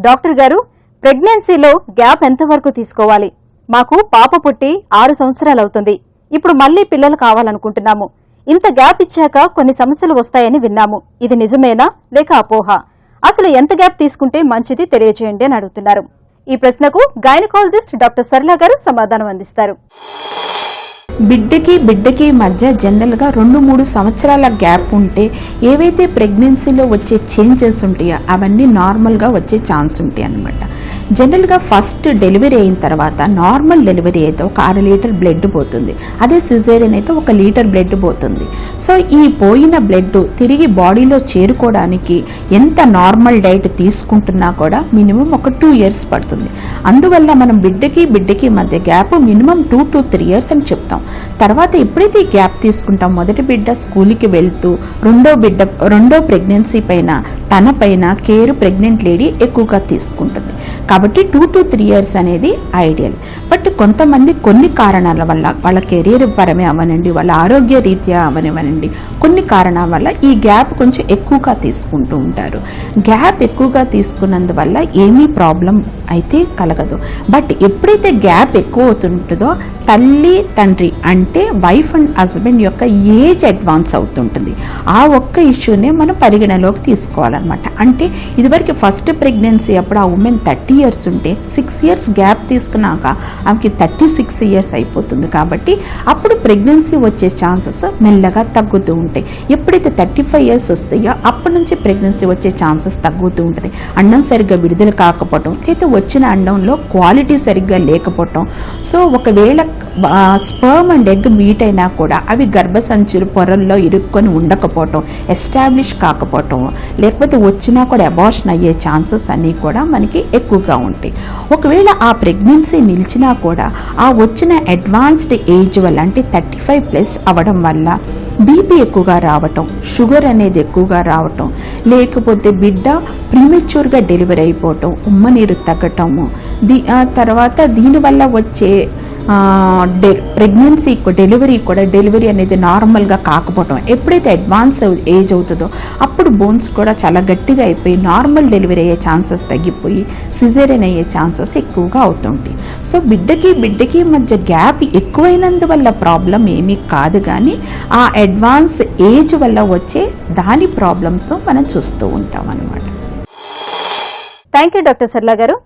Doctor గారు, ప్రెగ్నెన్సీలో gap ఎంతవరకు తీసుకోవాలి? మాకు పాప పుట్టి 6 సంవత్సరాలు అవుతుంది. ఇప్పుడు మళ్లీ పిల్లలు కావాలనుకుంటున్నాము. ఇంత గ్యాప్ ఇచ్చాక కొన్ని సమస్యలు వస్తాయని విన్నాము. ఇది నిజమేనా లేక అపోహ? అసలు ఎంత గ్యాప్ తీసుకుంటే మంచిది తెలియజేయండి అని అడుగుతున్నారు. ఈ ప్రశ్నకు గైనకాలజిస్ట్ డాక్టర్ సరళ గారు సమాధానం అందిస్తారు. బిడ్డకి మధ్య జనరల్గా 2-3 సంవత్సరాల గ్యాప్ ఉంటే ఏవైతే ప్రెగ్నెన్సీలో వచ్చే చేంజెస్ ఉంటాయో అవన్నీ నార్మల్గా వచ్చే ఛాన్స్ ఉంటాయి అన్నమాట. జనరల్గా ఫస్ట్ డెలివరీ అయిన తర్వాత నార్మల్ డెలివరీ అయితే ఒక 1/2 లీటర్ బ్లడ్ పోతుంది. అదే సిజేరియన్ అయితే 1 లీటర్ బ్లడ్ పోతుంది. సో ఈ పోయిన బ్లడ్ తిరిగి బాడీలో చేరుకోవడానికి ఎంత నార్మల్ డైట్ తీసుకుంటున్నా కూడా మినిమం ఒక 2 ఇయర్స్ పడుతుంది. అందువల్ల మనం బిడ్డకి మధ్య గ్యాప్ మినిమం 2 to 3 ఇయర్స్ అని చెప్తాం. తర్వాత ఎప్పుడైతే ఈ గ్యాప్ తీసుకుంటాం, మొదటి బిడ్డ స్కూల్కి వెళ్తూ రెండో ప్రెగ్నెన్సీ పైన తన పైన కేర్ ప్రెగ్నెంట్ లేడీ ఎక్కువగా తీసుకుంటుంది. కాబట్టి 2 to 3 ఇయర్స్ అనేది ఐడియల్. బట్ కొంతమంది కొన్ని కారణాల వల్ల, వాళ్ళ కెరీర్ పరమే అవనండి, వాళ్ళ ఆరోగ్య రీత్యా అవనివ్వనండి, కొన్ని కారణాల వల్ల ఈ గ్యాప్ కొంచెం ఎక్కువగా తీసుకుంటూ ఉంటారు. గ్యాప్ ఎక్కువగా తీసుకున్నందువల్ల ఏమీ ప్రాబ్లం అయితే కలగదు. బట్ ఎప్పుడైతే గ్యాప్ ఎక్కువ అవుతుంటుందో తల్లి తండ్రి అంటే వైఫ్ అండ్ హస్బెండ్ యొక్క ఏజ్ అడ్వాన్స్ అవుతుంటుంది. ఆ ఒక్క ఇష్యూనే మనం పరిగణలోకి తీసుకోవాలన్నమాట. అంటే ఇదివరకు ఫస్ట్ ప్రెగ్నెన్సీ అప్పుడు ఆ ఉమెన్ 30 ఇయర్స్ ఉంటే 6 ఇయర్స్ గ్యాప్ తీసుకున్నాక ఆమెకి 36 ఇయర్స్ అయిపోతుంది. కాబట్టి అప్పుడు ప్రెగ్నెన్సీ వచ్చే ఛాన్సెస్ మెల్లగా తగ్గుతూ ఉంటాయి. ఎప్పుడైతే 35 ఇయర్స్ వస్తాయో అప్పటి నుంచి ప్రెగ్నెన్సీ వచ్చే ఛాన్సెస్ తగ్గుతూ ఉంటుంది. అండం సరిగ్గా విడుదల కాకపోవటం, అయితే వచ్చిన అండంలో క్వాలిటీ సరిగ్గా లేకపోవటం. సో ఒకవేళ స్పర్మ్ అండ్ ఎగ్ మీట్ అయినా కూడా అవి గర్భసంచులు పొరల్లో ఇరుక్కొని ఉండకపోవటం, ఎస్టాబ్లిష్ కాకపోవటం, లేకపోతే వచ్చినా కూడా అబార్షన్ అయ్యే ఛాన్సెస్ అన్నీ కూడా మనకి ఎక్కువగా ఉంటాయి. ఒకవేళ ఆ ప్రెగ్నెన్సీ నిలిచినా కూడా ఆ వచ్చిన అడ్వాన్స్డ్ ఏజ్ వల్ల, అంటే 35+ అవ్వడం వల్ల బీపీ ఎక్కువగా రావటం, షుగర్ అనేది ఎక్కువగా రావటం, లేకపోతే బిడ్డ ప్రీమెచ్యూర్గా డెలివరీ అయిపోవటం, ఉమ్మనీరు తగ్గటము, తర్వాత దీనివల్ల వచ్చే ప్రెగ్నెన్సీ డెలివరీ అనేది నార్మల్గా కాకపోవటం. ఎప్పుడైతే అడ్వాన్స్ ఏజ్ అవుతుందో అప్పుడు బోన్స్ కూడా చాలా గట్టిగా అయిపోయి నార్మల్ డెలివరీ అయ్యే ఛాన్సెస్ తగ్గిపోయి సిజేరియన్ అయ్యే ఛాన్సెస్ ఎక్కువగా అవుతుంటాయి. సో బిడ్డకి మధ్య గ్యాప్ ఎక్కువైనందువల్ల ప్రాబ్లం ఏమీ కాదు, కానీ ఆ అడ్వాన్స్ ఏజ్ వల్ల వచ్చే దాని ప్రాబ్లమ్స్తో మనం చూస్తూ ఉంటాం అన్నమాట. థ్యాంక్ యూ డాక్టర్ సరళ గారు.